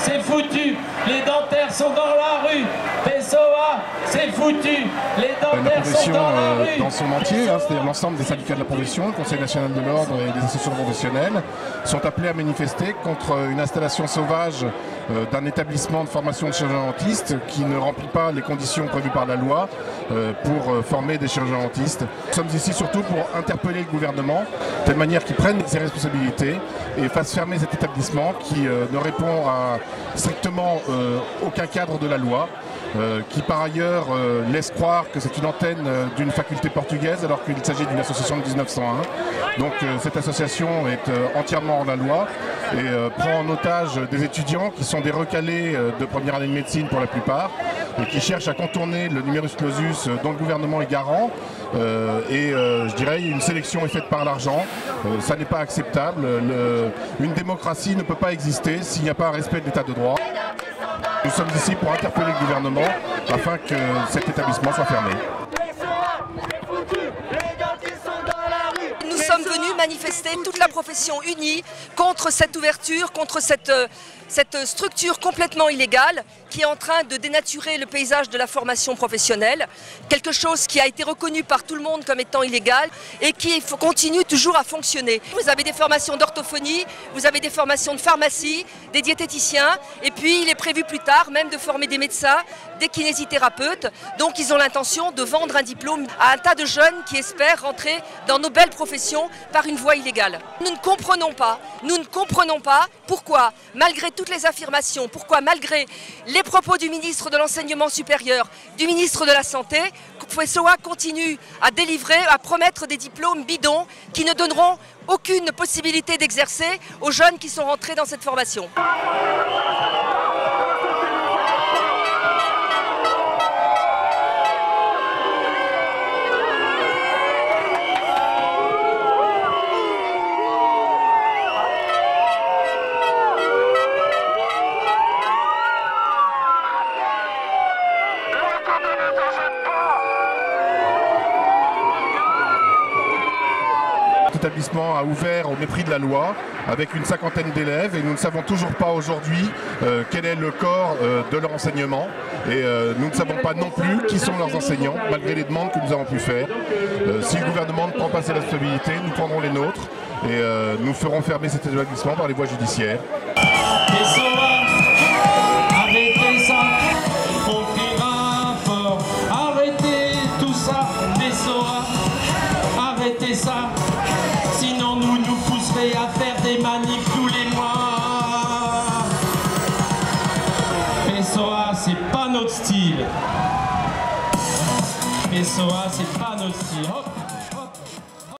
c'est foutu. Les dentaires sont dans la rue. PSOA, c'est foutu. Les dentaires sont dans la rue. Dans son entier, c'est-à-dire l'ensemble des syndicats de la profession, le Conseil national de l'ordre et les associations professionnelles, sont appelés à manifester contre une installation sauvage d'un établissement de formation de chirurgiens dentistes qui ne remplit pas les conditions prévues par la loi pour former des chirurgiens dentistes. Nous sommes ici surtout pour interpeller le gouvernement de telle manière qu'il prenne ses responsabilités et fasse fermer cet établissement qui ne répond à strictement aucun cadre de la loi. Qui par ailleurs laisse croire que c'est une antenne d'une faculté portugaise alors qu'il s'agit d'une association de 1901. Donc cette association est entièrement hors la loi et prend en otage des étudiants qui sont des recalés de première année de médecine pour la plupart et qui cherchent à contourner le numerus clausus dont le gouvernement est garant. Je dirais une sélection est faite par l'argent. Ça n'est pas acceptable. Une démocratie ne peut pas exister s'il n'y a pas un respect de l'état de droit. Nous sommes ici pour interpeller le gouvernement afin que cet établissement soit fermé. Nous sommes venus manifester toute la profession unie contre cette ouverture, contre cette structure complètement illégale qui est en train de dénaturer le paysage de la formation professionnelle, quelque chose qui a été reconnu par tout le monde comme étant illégal et qui continue toujours à fonctionner. Vous avez des formations d'orthophonie, vous avez des formations de pharmacie, des diététiciens et puis il est prévu plus tard même de former des médecins, des kinésithérapeutes. Donc ils ont l'intention de vendre un diplôme à un tas de jeunes qui espèrent rentrer dans nos belles professions par une voie illégale. Nous ne comprenons pas pourquoi, malgré toutes les affirmations, pourquoi malgré les propos du ministre de l'Enseignement supérieur, du ministre de la Santé, PSOA continue à délivrer, à promettre des diplômes bidons qui ne donneront aucune possibilité d'exercer aux jeunes qui sont rentrés dans cette formation. L'établissement a ouvert au mépris de la loi avec une cinquantaine d'élèves et nous ne savons toujours pas aujourd'hui quel est le corps de leur enseignement et nous ne savons pas non plus qui sont leurs enseignants malgré les demandes que nous avons pu faire. Si le gouvernement ne prend pas ses responsabilités, nous prendrons les nôtres et nous ferons fermer cet établissement par les voies judiciaires. Arrêtez ça, on criera fort. Arrêtez tout ça, PSOA, arrêtez ça. Sinon nous pousserez à faire des manifs tous les mois. PSOA, c'est pas notre style. PSOA, c'est pas notre style. Hop.